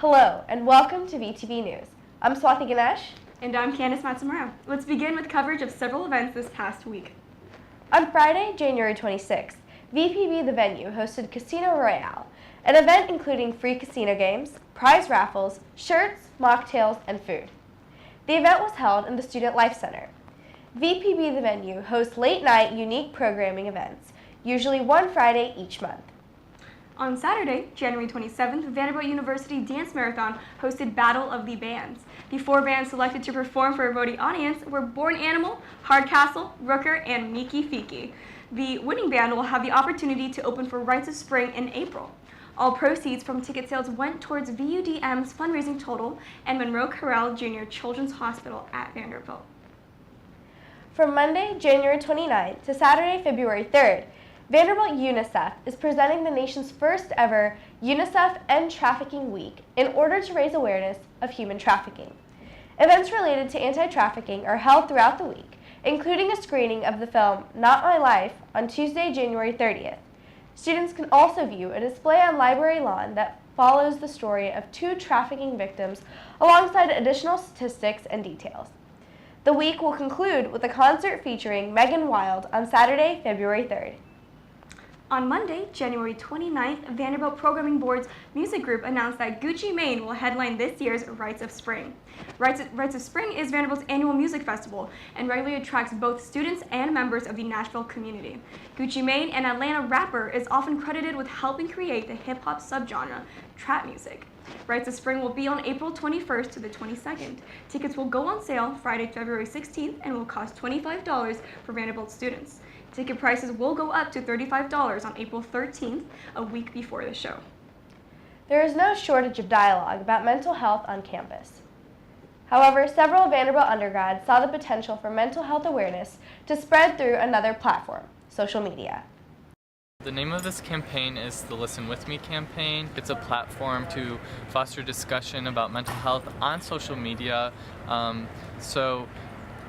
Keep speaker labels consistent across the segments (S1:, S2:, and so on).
S1: Hello, and welcome to VTV News. I'm Swathi Ganesh.
S2: And I'm Candice Matsumura. Let's begin with coverage of several events this past week.
S1: On Friday, January 26th, VPB The Venue hosted Casino Royale, an event including free casino games, prize raffles, shirts, mocktails, and food. The event was held in the Student Life Center. VPB The Venue hosts late-night, unique programming events, usually one Friday each month.
S2: On Saturday, January 27th, Vanderbilt University Dance Marathon hosted Battle of the Bands. The 4 bands selected to perform for a voting audience were Born Animal, Hardcastle, Rooker, and Miki Fiki. The winning band will have the opportunity to open for Rites of Spring in April. All proceeds from ticket sales went towards VUDM's fundraising total and Monroe Corral Jr. Children's Hospital at Vanderbilt.
S1: From Monday, January 29th to Saturday, February 3rd, Vanderbilt UNICEF is presenting the nation's first ever UNICEF End Trafficking Week in order to raise awareness of human trafficking. Events related to anti-trafficking are held throughout the week, including a screening of the film Not My Life on Tuesday, January 30th. Students can also view a display on library lawn that follows the story of 2 trafficking victims alongside additional statistics and details. The week will conclude with a concert featuring Megan Wild on Saturday, February 3rd.
S2: On Monday, January 29th, Vanderbilt Programming Board's music group announced that Gucci Mane will headline this year's Rites of Spring. Rites of Spring is Vanderbilt's annual music festival and regularly attracts both students and members of the Nashville community. Gucci Mane, an Atlanta rapper, is often credited with helping create the hip-hop subgenre, trap music. Rites of Spring will be on April 21st to the 22nd. Tickets will go on sale Friday, February 16th and will cost $25 for Vanderbilt students. Ticket prices will go up to $35 on April 13th, a week before the show.
S1: There is no shortage of dialogue about mental health on campus. However, several Vanderbilt undergrads saw the potential for mental health awareness to spread through another platform, social media.
S3: The name of this campaign is the Listen With Me campaign. It's a platform to foster discussion about mental health on social media.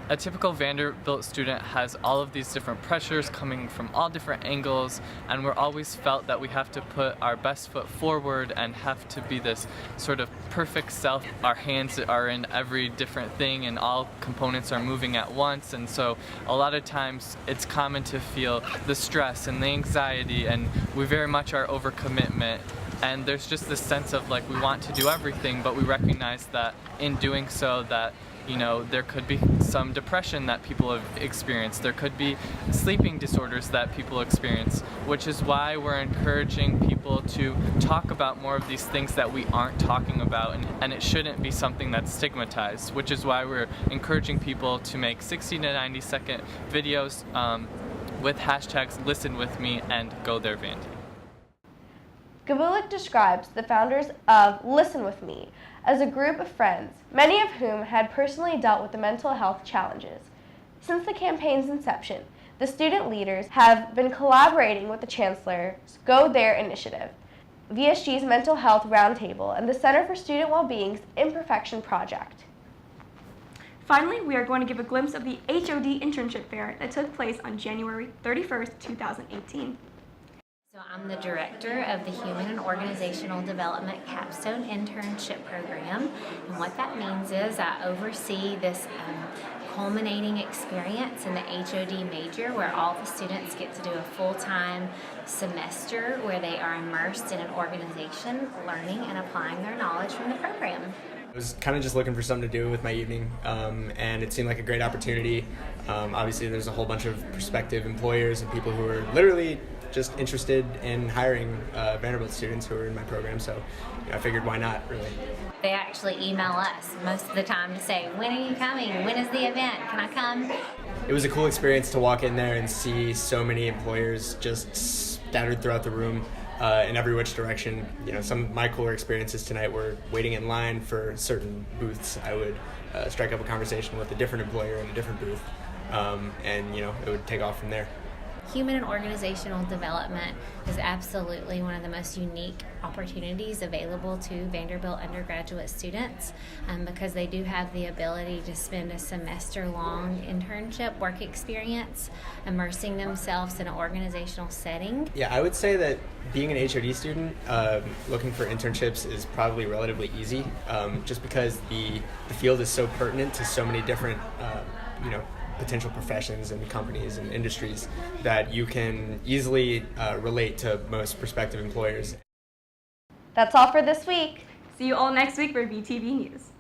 S3: A typical Vanderbilt student has all of these different pressures coming from all different angles, and we're always felt that we have to put our best foot forward and have to be this sort of perfect self. Our hands are in every different thing and all components are moving at once, and so a lot of times it's common to feel the stress and the anxiety, and we very much are overcommitment. And there's just this sense of like we want to do everything, but we recognize that in doing so that there could be some depression that people have experienced. There could be sleeping disorders that people experience, which is why we're encouraging people to talk about more of these things that we aren't talking about, and it shouldn't be something that's stigmatized, which is why we're encouraging people to make 60 to 90 second videos with hashtags Listen With Me and Go There Vandy.
S1: Gavulik describes the founders of Listen With Me as a group of friends, many of whom had personally dealt with the mental health challenges. Since the campaign's inception, the student leaders have been collaborating with the Chancellor's Go There initiative, VSG's Mental Health Roundtable, and the Center for Student Wellbeing's Imperfection Project.
S2: Finally, we are going to give a glimpse of the HOD Internship Fair that took place on January 31st, 2018.
S4: So I'm the director of the Human and Organizational Development Capstone Internship Program, and what that means is I oversee this culminating experience in the HOD major where all the students get to do a full-time semester where they are immersed in an organization, learning and applying their knowledge from the program.
S5: I was kind of just looking for something to do with my evening, and it seemed like a great opportunity. Obviously, there's a whole bunch of prospective employers and people who are literally just interested in hiring Vanderbilt students who are in my program, so I figured why not, really.
S4: They actually email us most of the time to say, when are you coming? When is the event? Can I come?
S5: It was a cool experience to walk in there and see so many employers just scattered throughout the room in every which direction. Some of my cooler experiences tonight were waiting in line for certain booths. I would strike up a conversation with a different employer in a different booth, and it would take off from there.
S4: Human and organizational development is absolutely one of the most unique opportunities available to Vanderbilt undergraduate students because they do have the ability to spend a semester-long internship work experience immersing themselves in an organizational setting.
S5: Yeah, I would say that being an HOD student, looking for internships is probably relatively easy, just because the field is so pertinent to so many different, potential professions and companies and industries that you can easily relate to most prospective employers.
S1: That's all for this week.
S2: See you all next week for VTV News.